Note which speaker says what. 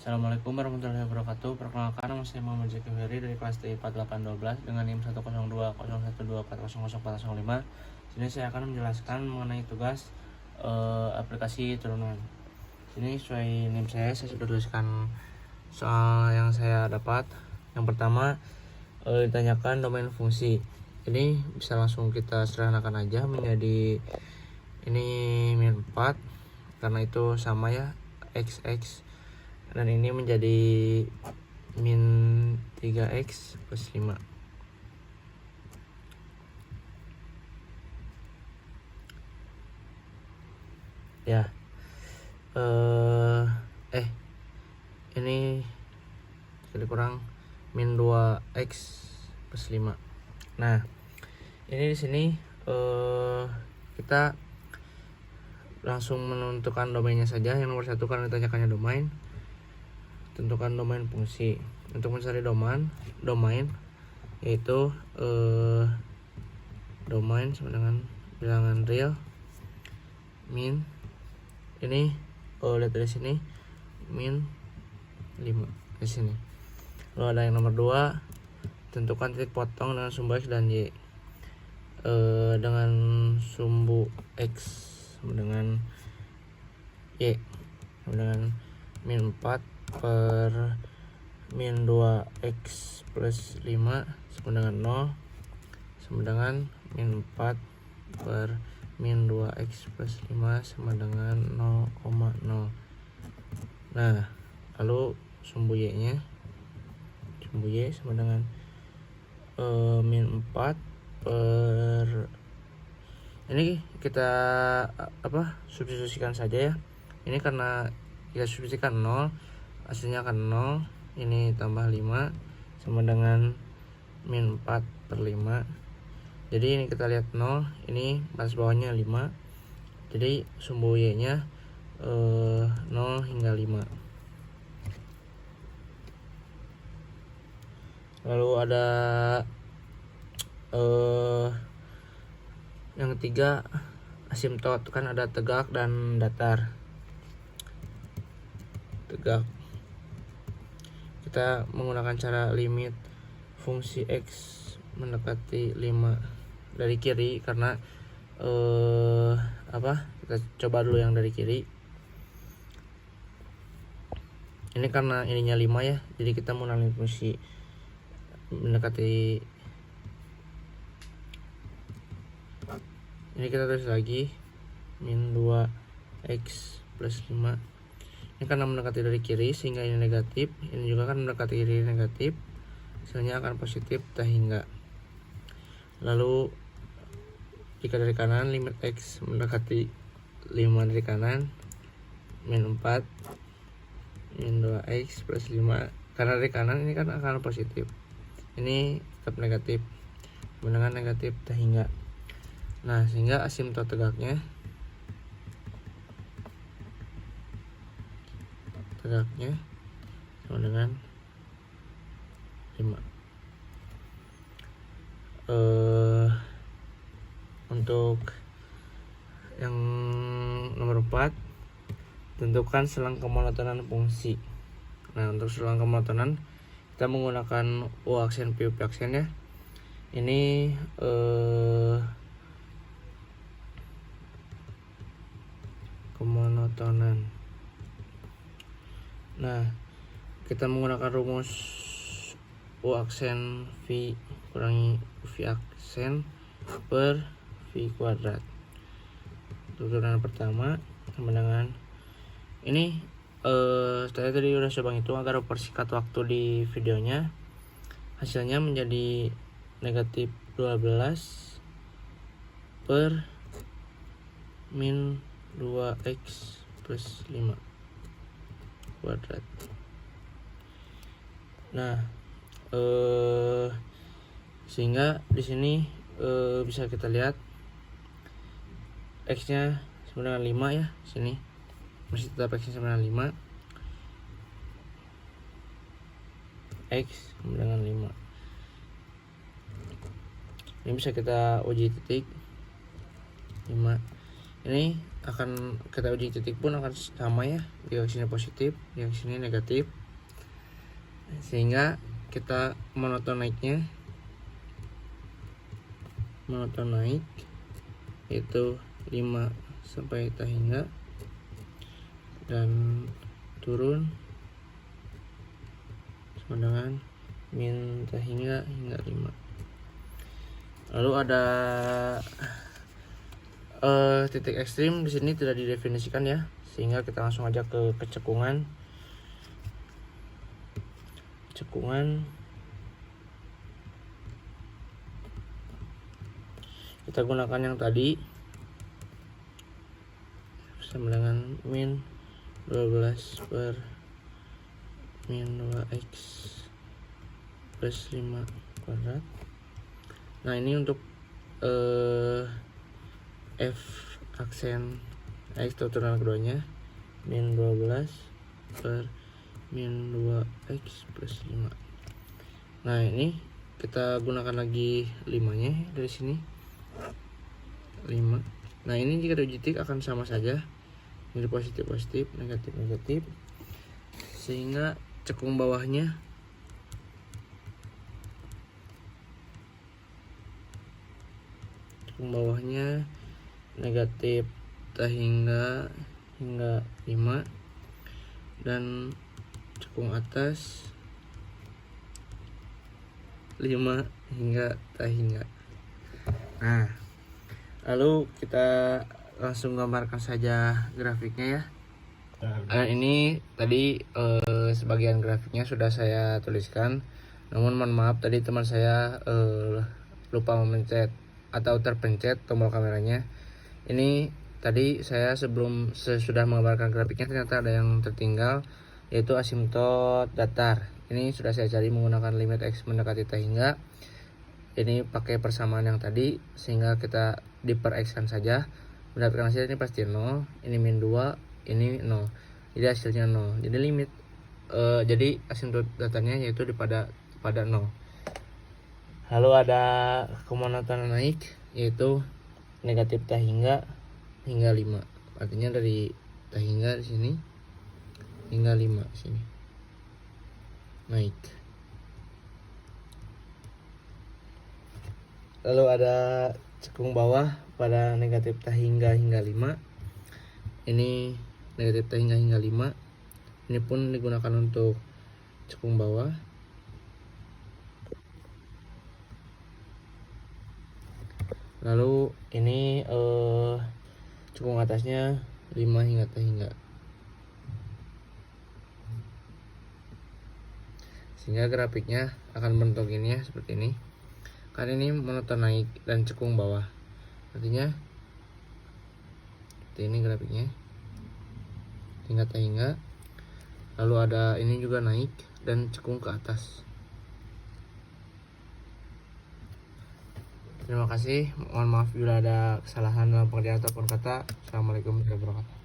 Speaker 1: Assalamualaikum warahmatullahi wabarakatuh. Perkenalkan, nama saya Muhammad Zaki Ferry dari kelas TI 4812 dengan NIM 10201240405. Sini saya akan menjelaskan mengenai tugas aplikasi turunan. Sini sesuai NIM saya sudah tuliskan soal yang saya dapat. Yang pertama, ditanyakan domain fungsi. Ini bisa langsung kita sederhanakan aja menjadi ini min 4 karena itu sama ya, xx, dan ini menjadi min 3x plus 5. Ya, ini jadi kurang min 2x plus 5. Nah, ini di sini kita langsung menentukan domainnya saja. Yang nomor 1 karena ditanyakannya domain, tentukan domain fungsi. Untuk mencari domain yaitu domain sama dengan bilangan real min, ini lihat dari sini min 5 di sini. Lalu ada yang nomor 2, tentukan titik potong dengan sumbu x dan y. Dengan sumbu x sama dengan y sama dengan min 4 per min 2x plus 5 sama dengan 0 sama dengan min 4 per min 2x plus 5 sama dengan 0,0. Nah, lalu sumbu y nya, sumbu y sama dengan min 4 per, ini kita substitusikan saja ya. Ini karena kita substitusikan 0, hasilnya akan 0. Ini tambah 5 sama dengan min 4 per 5. Jadi ini kita lihat 0, ini batas bawahnya 5. Jadi sumbu y nya 0 hingga 5. Lalu ada yang ketiga, asimtot, kan ada tegak dan datar. Tegak, kita menggunakan cara limit fungsi x mendekati 5 dari kiri karena kita coba dulu yang dari kiri. Ini karena ininya 5 ya, jadi kita menggunakan fungsi mendekati. Ini kita tulis lagi min 2x plus 5. Ini karena mendekati dari kiri sehingga ini negatif, ini juga kan mendekati kiri negatif, hasilnya akan positif tak hingga. Lalu jika dari kanan, limit x mendekati 5 dari kanan, min 4 min 2x plus 5. Karena dari kanan ini kan akan positif, ini tetap negatif, dengan negatif tak hingga. Nah, sehingga asimtot tegaknya sama dengan 5. Untuk yang nomor 4, tentukan selang kemonotonan fungsi. Nah, untuk selang kemonotonan kita menggunakan U aksen P aksen ya. Ini kemonotonan. Nah, kita menggunakan rumus U aksen V kurangi V aksen per V kuadrat. Turunan pertama sama dengan ini, saya tadi udah coba hitung agar persingkat waktu di videonya. Hasilnya menjadi negatif 12 per min 2x plus 5 kuadrat. Nah, sehingga di sini bisa kita lihat x nya sama dengan 5 ya. Sini masih tetap x nya sama dengan 5, x sama dengan 5. Ini bisa kita uji titik 5. Ini akan kita uji titik pun akan sama ya, di sini positif, di sini negatif, sehingga kita monoton naiknya, monoton naik itu 5 sampai tak hingga, dan turun sama dengan min tak hingga 5. Lalu ada titik ekstrim di sini tidak didefinisikan ya, sehingga kita langsung aja ke cekungan. Kita gunakan yang tadi sama dengan min 12 per min 2x plus 5 kuadrat. Nah ini untuk f aksen x turunan keduanya min 12 per min 2x plus 5. Nah ini kita gunakan lagi 5 nya dari sini 5. Nah ini jika uji titik akan sama saja, ini positif negatif, sehingga cekung bawahnya negatif tak hingga 5, dan cekung atas 5 hingga tak hingga. Nah lalu kita langsung gambarkan saja grafiknya ya. Ini tadi sebagian grafiknya sudah saya tuliskan, namun mohon maaf tadi teman saya lupa memencet atau terpencet tombol kameranya. Ini tadi saya sesudah menggambarkan grafiknya ternyata ada yang tertinggal, yaitu asimtot datar. Ini sudah saya cari menggunakan limit x mendekati tak hingga. Ini pakai persamaan yang tadi, sehingga kita diper x-kan saja, mendapatkan hasil ini pasti 0, ini min 2, ini 0, jadi hasilnya 0. Jadi limit jadi asimtot datarnya yaitu pada 0. Lalu ada kemonotonan naik, yaitu negatif tak hingga 5. Artinya dari tak hingga di sini hingga 5 sini naik. Lalu ada cekung bawah pada negatif tak hingga 5. Ini negatif tak hingga 5. Ini pun digunakan untuk cekung bawah. Lalu ini cekung atasnya 5 hingga tak hingga, sehingga grafiknya akan bentuk ini ya, seperti ini. Karena ini monoton naik dan cekung bawah, artinya seperti ini grafiknya hingga tak hingga. Lalu ada ini juga naik dan cekung ke atas. Terima kasih, mohon maaf bila ada kesalahan dalam pengertian ataupun kata. Assalamualaikum warahmatullahi wabarakatuh.